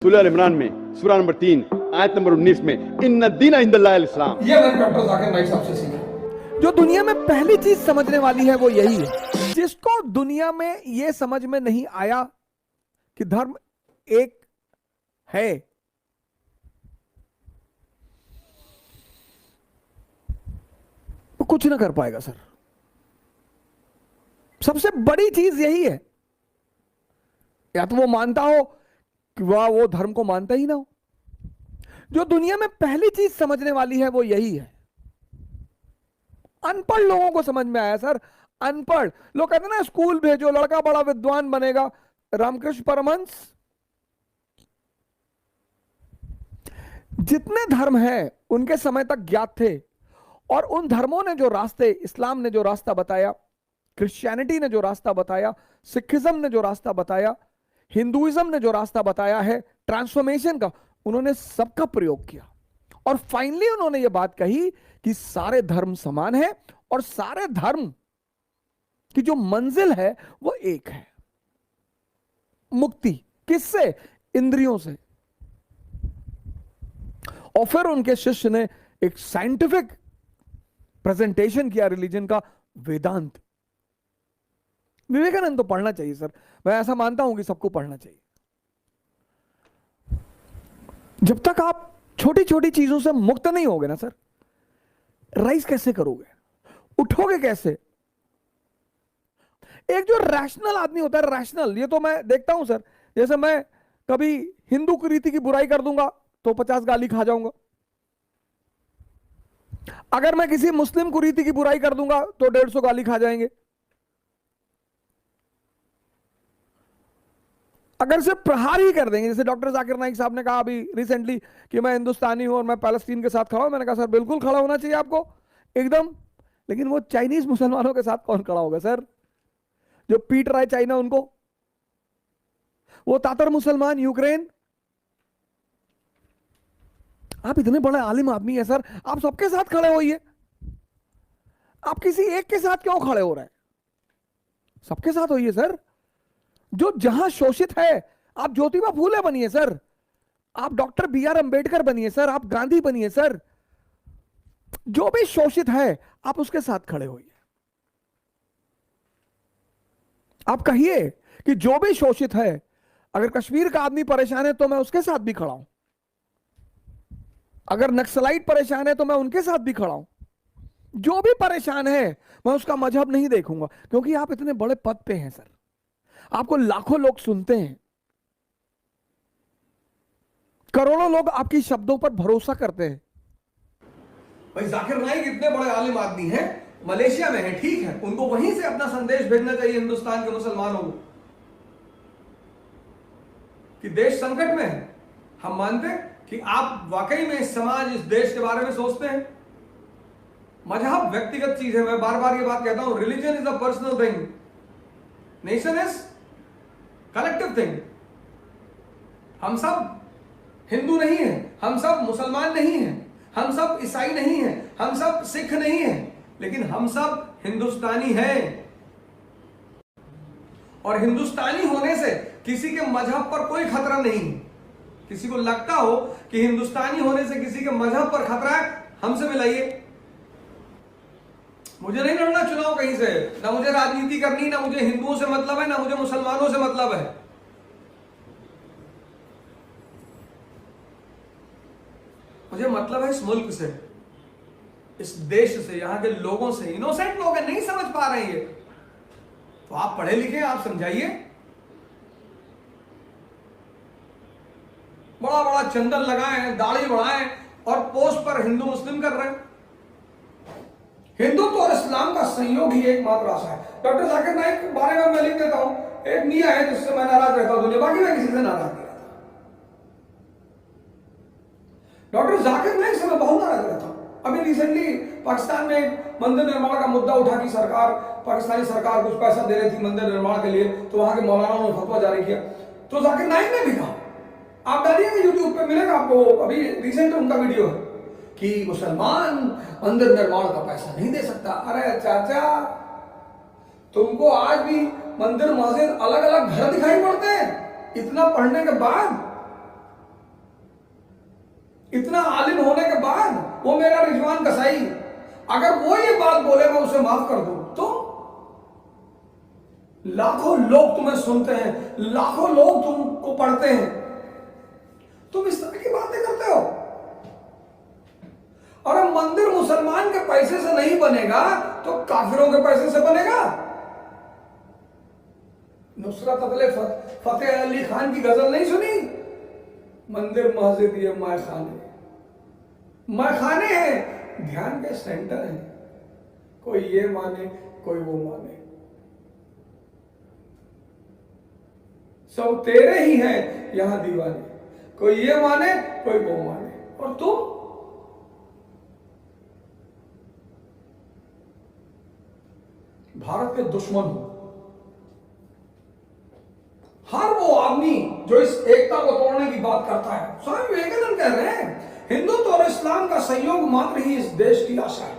सूरह इमरान में सूरह नंबर 3 आयत नंबर 19 में इन्ना दीन इंदल्लाहिल इस्लाम। ये मैंने डॉक्टर जाकिर नाइक साहब से सीखा। जो दुनिया में पहली चीज समझने वाली है वो यही है। जिसको दुनिया में ये समझ में नहीं आया कि धर्म एक है, वो कुछ ना कर पाएगा सर। सबसे बड़ी चीज यही है, या तो वो मानता हो कि वह वो धर्म को मानता ही ना हो। जो दुनिया में पहली चीज समझने वाली है वो यही है। अनपढ़ लोगों को समझ में आया सर। अनपढ़ लोग कहते हैं ना स्कूल भेजो लड़का बड़ा विद्वान बनेगा। रामकृष्ण परमहंस, जितने धर्म हैं उनके समय तक ज्ञात थे, और उन धर्मों ने जो रास्ते, इस्लाम ने जो रास्ता बताया, क्रिश्चियनिटी ने जो रास्ता बताया, सिखिज्म ने जो रास्ता बताया, हिंदुइज्म ने जो रास्ता बताया है ट्रांसफॉर्मेशन का, उन्होंने सबका प्रयोग किया। और फाइनली उन्होंने ये बात कही कि सारे धर्म समान है और सारे धर्म की जो मंजिल है वो एक है, मुक्ति। किससे? इंद्रियों से। और फिर उनके शिष्य ने एक साइंटिफिक प्रेजेंटेशन किया रिलीजन का, वेदांत। विवेकानंद तो पढ़ना चाहिए सर, मैं ऐसा मानता हूं कि सबको पढ़ना चाहिए। जब तक आप छोटी छोटी चीजों से मुक्त नहीं होगे ना सर, राइज कैसे करोगे, उठोगे कैसे? एक जो रैशनल आदमी होता है, रैशनल, ये तो मैं देखता हूं सर। जैसे मैं कभी हिंदू की रीति की बुराई कर दूंगा तो 50 गाली खा जाऊंगा। अगर मैं किसी मुस्लिम कुरीति की बुराई कर दूंगा तो 150 गाली खा जाएंगे। अगर सिर्फ प्रहार ही कर देंगे, जैसे डॉक्टर जाकिर नाइक साहब ने कहा अभी रिसेंटली कि मैं हिंदुस्तानी हूं और मैं पैलेस्टीन के साथ खड़ा हूं, मैंने कहा सर बिल्कुल खड़ा होना चाहिए आपको एकदम। लेकिन वो चाइनीज मुसलमानों के साथ कौन खड़ा होगा सर, जो पीट रहा है चाइना उनको? वो तातर मुसलमान यूक्रेन। आप इतने बड़े आलिम आदमी है सर, आप सबके साथ खड़े होइए। आप किसी एक के साथ क्यों खड़े हो रहे हैं? सबके साथ होइए सर। जो जहां शोषित है, आप ज्योतिबा फूले बनिए सर, आप डॉक्टर बी.आर. अंबेडकर बनिए सर, आप गांधी बनिए सर। जो भी शोषित है आप उसके साथ खड़े होइए। आप कहिए कि जो भी शोषित है, अगर कश्मीर का आदमी परेशान है तो मैं उसके साथ भी खड़ा हूं, अगर नक्सलाइट परेशान है तो मैं उनके साथ भी खड़ा हूं। जो भी परेशान है मैं उसका मजहब नहीं देखूंगा, क्योंकि आप इतने बड़े पद पे हैं सर, आपको लाखों लोग सुनते हैं, करोड़ों लोग आपकी शब्दों पर भरोसा करते हैं। भाई जाकिर नाइक इतने बड़े आलिम आदमी हैं, मलेशिया में हैं, ठीक है, उनको वहीं से अपना संदेश भेजना चाहिए हिंदुस्तान के मुसलमानों को कि देश संकट में है। हम मानते हैं कि आप वाकई में इस समाज, इस देश के बारे में सोचते हैं। मजहब व्यक्तिगत चीज है, मैं बार बार ये बात कहता हूं, religion is a personal thing, nation is collective thing. हम सब हिंदू नहीं हैं, हम सब मुसलमान नहीं हैं, हम सब ईसाई नहीं हैं, हम सब सिख नहीं हैं, लेकिन हम सब हिंदुस्तानी हैं। और हिंदुस्तानी होने से किसी के मजहब पर कोई खतरा नहीं है। किसी को लगता हो कि हिंदुस्तानी होने से किसी के मजहब पर खतरा है, हमसे मिलाइए। मुझे नहीं लड़ना चुनाव कहीं से, ना मुझे राजनीति करनी, ना मुझे हिंदुओं से मतलब है, ना मुझे मुसलमानों से मतलब है। मुझे मतलब है इस मुल्क से, इस देश से, यहां के लोगों से। इनोसेंट लोग हैं, नहीं समझ पा रहे हैं ये, तो आप पढ़े लिखे, आप समझाइए। बड़ा बड़ा चंदन लगाए, दाढ़ी बढ़ाएं और पोस्ट पर हिंदू मुस्लिम कर रहे हैं। हिंदुत्व और इस्लाम का संयोग ही एकमात्र आशा है। डॉक्टर जाकिर नाइक के बारे में मैं लिख देता हूं, एक मियां है जिससे मैं नाराज रहता हूं दुनिया, बाकी मैं किसी से नाराज नहीं रहता। डॉक्टर जाकिर नाइक से मैं बहुत नाराज रहता हूं। अभी रिसेंटली पाकिस्तान में मंदिर निर्माण का मुद्दा उठा कि सरकार, पाकिस्तानी सरकार कुछ पैसा दे रही थी मंदिर निर्माण के लिए, तो वहां के मौलानाओं ने फतवा जारी किया। तो जाकिर नाइक ने भी कहा, आप डालिएगा यूट्यूब पे मिलेगा आपको, अभी रिसेंट उनका वीडियो है कि मुसलमान मंदिर निर्माण का पैसा नहीं दे सकता। अरे चाचा, तुमको आज भी मंदिर मस्जिद अलग अलग घर दिखाई पड़ते हैं इतना पढ़ने के बाद? इतना आलिम होने के बाद वो मेरा रिजवान कसाई, अगर वो ये बात बोले मैं उसे माफ कर दूं, तो लाखों लोग तुम्हें सुनते हैं, लाखों लोग तुमको पढ़ते हैं, तुम इस तरह की बातें करते हो। और अब मंदिर मुसलमान के पैसे से नहीं बनेगा तो काफिरों के पैसे से बनेगा। नुसरत फतेह अली खान की गजल नहीं सुनी? मंदिर मस्जिद ये मैखाने हैं, ध्यान के सेंटर हैं। कोई ये माने कोई वो माने, सब तेरे ही हैं यहां दीवाने, कोई ये माने कोई वो माने, और तुम भारत के दुश्मन हो। हर वो आदमी जो इस एकता को तोड़ने की बात करता है, स्वामी विवेकानंद कह रहे हैं हिंदुत्व और इस्लाम का संयोग मात्र ही इस देश की आशा है।